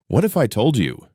What if I told you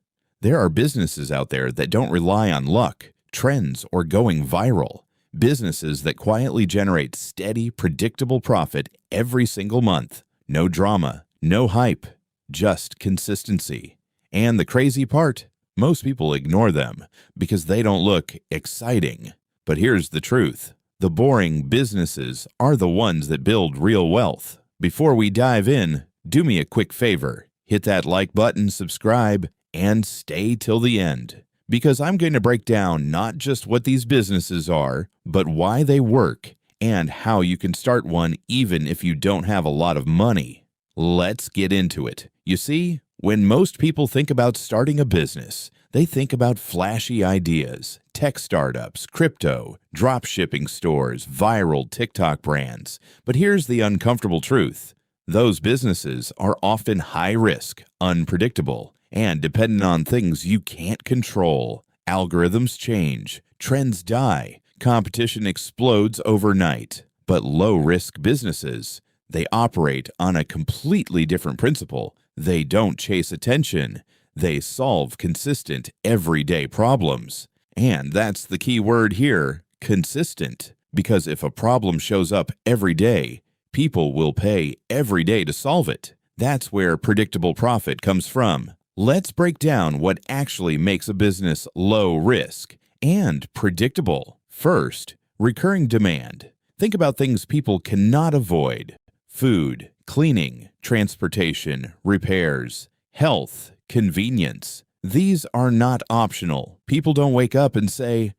there are businesses out there that don't rely on luck, trends, or going viral? Businesses that quietly generate steady, predictable profit every single month. No drama, no hype, just consistency. And the crazy part, most people ignore them because they don't look exciting. But here's the truth. The boring businesses are the ones that build real wealth. Before we dive in, do me a quick favor. Hit that like button, subscribe, and stay till the end. Because I'm going to break down not just what these businesses are, but why they work and how you can start one even if you don't have a lot of money. Let's get into it. You see, when most people think about starting a business, they think about flashy ideas, tech startups, crypto, dropshipping stores, viral TikTok brands. But here's the uncomfortable truth. Those businesses are often high risk, unpredictable, and dependent on things you can't control. Algorithms change, trends die, competition explodes overnight. But low-risk businesses, they operate on a completely different principle. They don't chase attention. They solve consistent, everyday problems. And that's the key word here, consistent. Because if a problem shows up every day, people will pay every day to solve it. That's where predictable profit comes from. Let's break down what actually makes a business low risk and predictable. First, recurring demand. Think about things people cannot avoid. Food, cleaning, transportation, repairs, health, convenience. These are not optional. People don't wake up and say,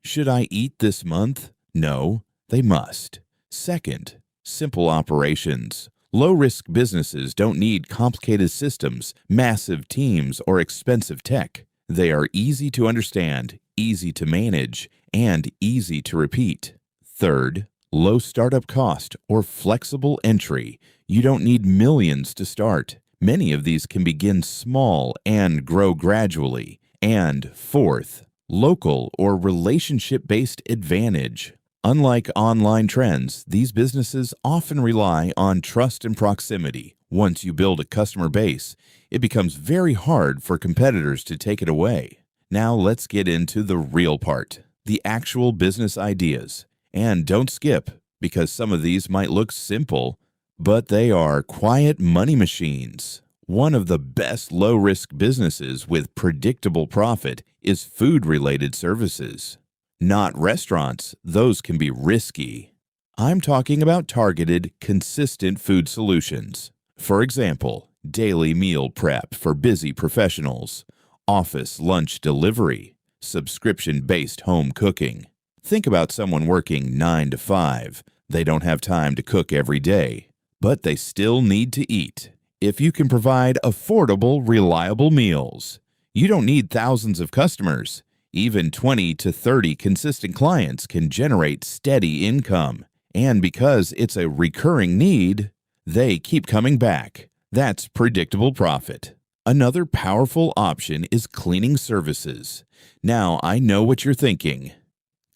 should I eat this month? No, they must. Second, simple operations. Low-risk businesses don't need complicated systems, massive teams, or expensive tech. They are easy to understand, easy to manage, and easy to repeat. Third, low startup cost or flexible entry. You don't need millions to start. Many of these can begin small and grow gradually. And fourth, local or relationship-based advantage. Unlike online trends, these businesses often rely on trust and proximity. Once you build a customer base, it becomes very hard for competitors to take it away. Now let's get into the real part, the actual business ideas. And don't skip, because some of these might look simple, but they are quiet money machines. One of the best low-risk businesses with predictable profit is food-related services. Not restaurants, those can be risky. I'm talking about targeted, consistent food solutions. For example, daily meal prep for busy professionals, office lunch delivery, subscription-based home cooking. Think about someone working 9 to 5. They don't have time to cook every day, but they still need to eat. If you can provide affordable, reliable meals, you don't need thousands of customers. Even 20 to 30 consistent clients can generate steady income. And because it's a recurring need, they keep coming back. That's predictable profit. Another powerful option is cleaning services. Now, I know what you're thinking.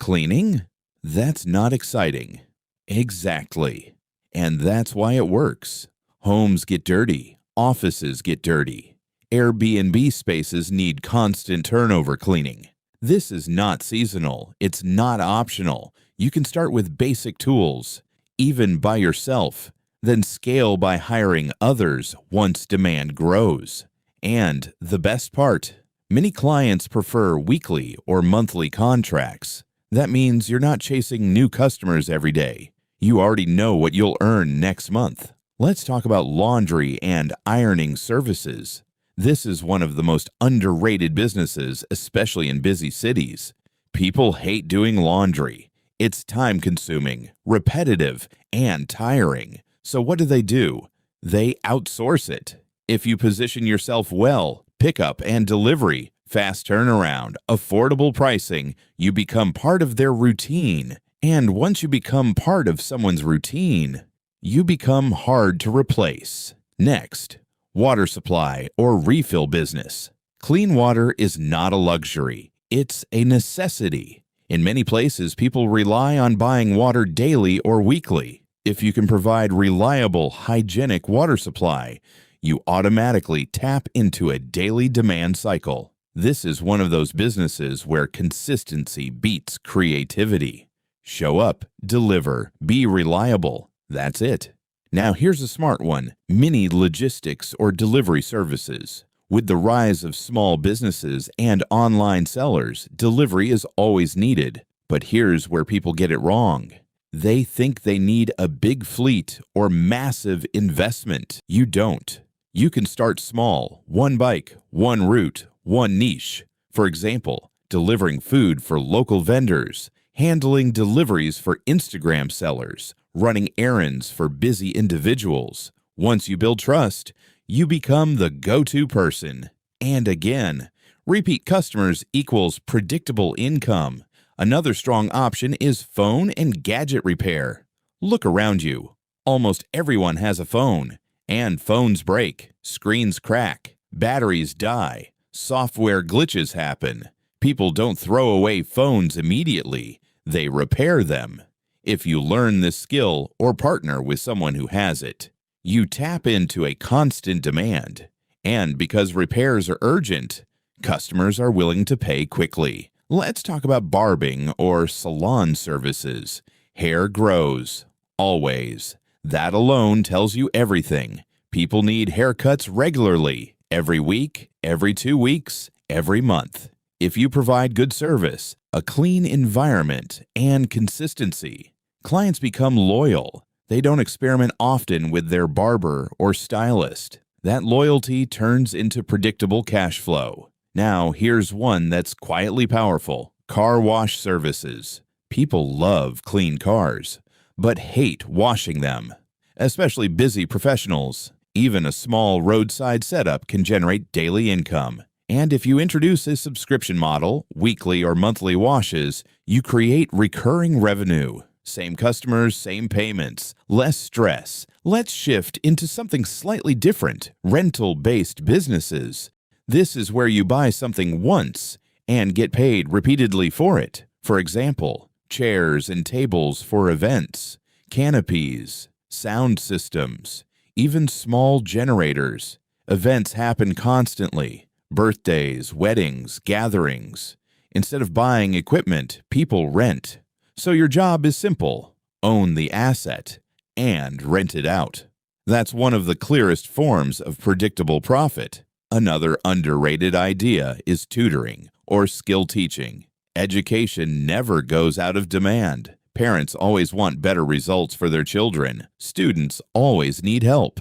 Cleaning? That's not exciting. Exactly. And that's why it works. Homes get dirty. Offices get dirty. Airbnb spaces need constant turnover cleaning. This is not seasonal. It's not optional. You can start with basic tools, even by yourself, then scale by hiring others once demand grows. And the best part, many clients prefer weekly or monthly contracts. That means you're not chasing new customers every day. You already know what you'll earn next month. Let's talk about laundry and ironing services. This is one of the most underrated businesses, especially in busy cities. People hate doing laundry. It's time-consuming, repetitive, and tiring. So what do? They outsource it. If you position yourself well, pickup and delivery, fast turnaround, affordable pricing, you become part of their routine. And once you become part of someone's routine, you become hard to replace. Next, water supply or refill business. Clean water is not a luxury. It's a necessity. In many places, people rely on buying water daily or weekly. If you can provide reliable, hygienic water supply, you automatically tap into a daily demand cycle. This is one of those businesses where consistency beats creativity. Show up, deliver, be reliable. That's it. Now here's a smart one: mini logistics or delivery services. With the rise of small businesses and online sellers, delivery is always needed. But here's where people get it wrong. They think they need a big fleet or massive investment. You don't. You can start small: one bike, one route, one niche. For example, delivering food for local vendors, handling deliveries for Instagram sellers, running errands for busy individuals. Once you build trust, you become the go-to person. And again, repeat customers equals predictable income. Another strong option is phone and gadget repair. Look around you. Almost everyone has a phone. And phones break, screens crack, batteries die, software glitches happen. People don't throw away phones immediately. They repair them. If you learn this skill or partner with someone who has it, you tap into a constant demand. And because repairs are urgent, customers are willing to pay quickly. Let's talk about barbing or salon services. Hair grows. Always. That alone tells you everything. People need haircuts regularly. Every week, every 2 weeks, every month. If you provide good service, a clean environment, and consistency, clients become loyal. They don't experiment often with their barber or stylist. That loyalty turns into predictable cash flow. Now, here's one that's quietly powerful: car wash services. People love clean cars, but hate washing them, especially busy professionals. Even a small roadside setup can generate daily income. And if you introduce a subscription model, weekly or monthly washes, you create recurring revenue. Same customers, same payments, less stress. Let's shift into something slightly different: rental-based businesses. This is where you buy something once and get paid repeatedly for it. For example, chairs and tables for events, canopies, sound systems, even small generators. Events happen constantly: birthdays, weddings, gatherings. Instead of buying equipment, people rent. So your job is simple: own the asset and rent it out. That's one of the clearest forms of predictable profit. Another underrated idea is tutoring or skill teaching. Education never goes out of demand. Parents always want better results for their children. Students always need help.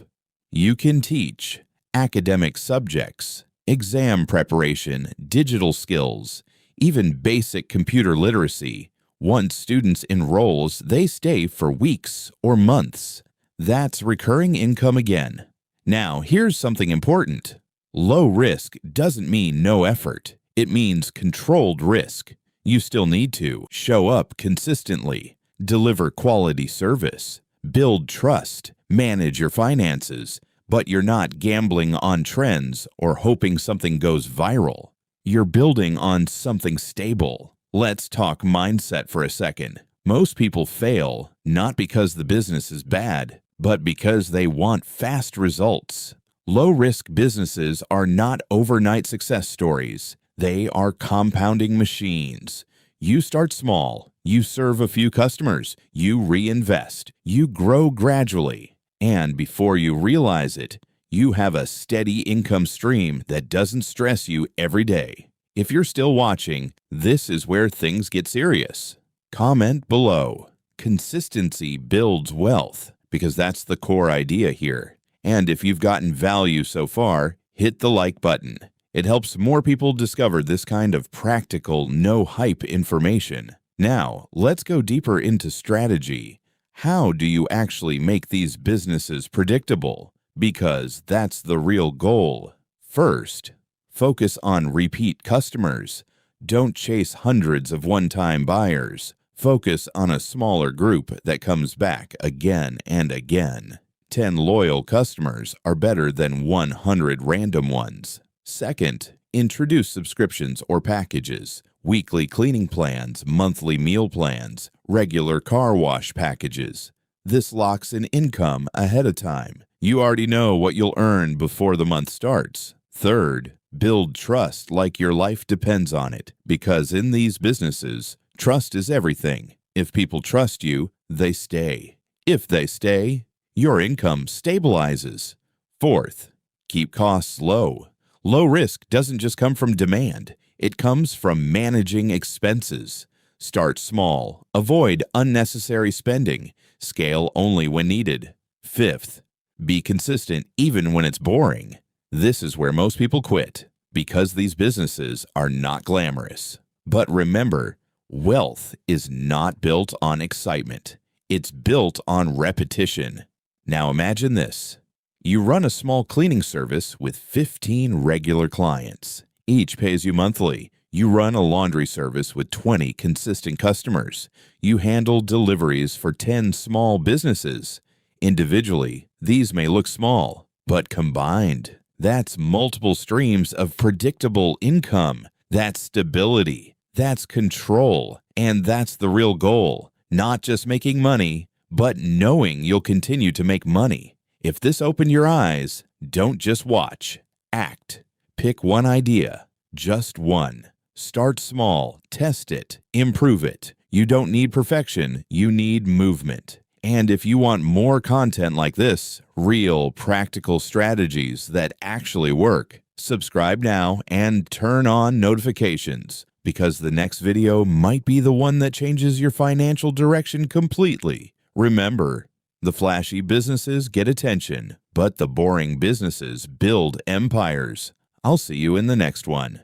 You can teach academic subjects, exam preparation, digital skills, even basic computer literacy. Once students enrolls, they stay for weeks or months. That's recurring income again. Now, here's something important. Low risk doesn't mean no effort. It means controlled risk. You still need to show up consistently, deliver quality service, build trust, manage your finances, but you're not gambling on trends or hoping something goes viral. You're building on something stable. Let's talk mindset for a second. Most people fail not because the business is bad, but because they want fast results. Low-risk businesses are not overnight success stories. They are compounding machines. You start small, you serve a few customers, you reinvest, you grow gradually, and before you realize it, you have a steady income stream that doesn't stress you every day. If you're still watching, this is where things get serious. Comment below. Consistency builds wealth, because that's the core idea here. And if you've gotten value so far, hit the like button. It helps more people discover this kind of practical, no-hype information. Now, let's go deeper into strategy. How do you actually make these businesses predictable? Because that's the real goal. First, focus on repeat customers. Don't chase hundreds of one-time buyers. Focus on a smaller group that comes back again and again. 10 loyal customers are better than 100 random ones. Second, introduce subscriptions or packages, weekly cleaning plans, monthly meal plans, regular car wash packages. This locks in income ahead of time. You already know what you'll earn before the month starts. Third, build trust like your life depends on it, because in these businesses, trust is everything. If people trust you, they stay. If they stay, your income stabilizes. Fourth, keep costs low. Low risk doesn't just come from demand. It comes from managing expenses. Start small. Avoid unnecessary spending. Scale only when needed. Fifth, be consistent even when it's boring. This is where most people quit, because these businesses are not glamorous. But remember, wealth is not built on excitement. It's built on repetition. Now imagine this. You run a small cleaning service with 15 regular clients. Each pays you monthly. You run a laundry service with 20 consistent customers. You handle deliveries for 10 small businesses. Individually, these may look small, but combined, that's multiple streams of predictable income. That's stability. That's control. And that's the real goal. Not just making money, but knowing you'll continue to make money. If this opened your eyes, don't just watch. Act. Pick one idea. Just one. Start small. Test it. Improve it. You don't need perfection. You need movement. And if you want more content like this, real practical strategies that actually work, subscribe now and turn on notifications, because the next video might be the one that changes your financial direction completely. Remember, the flashy businesses get attention, but the boring businesses build empires. I'll see you in the next one.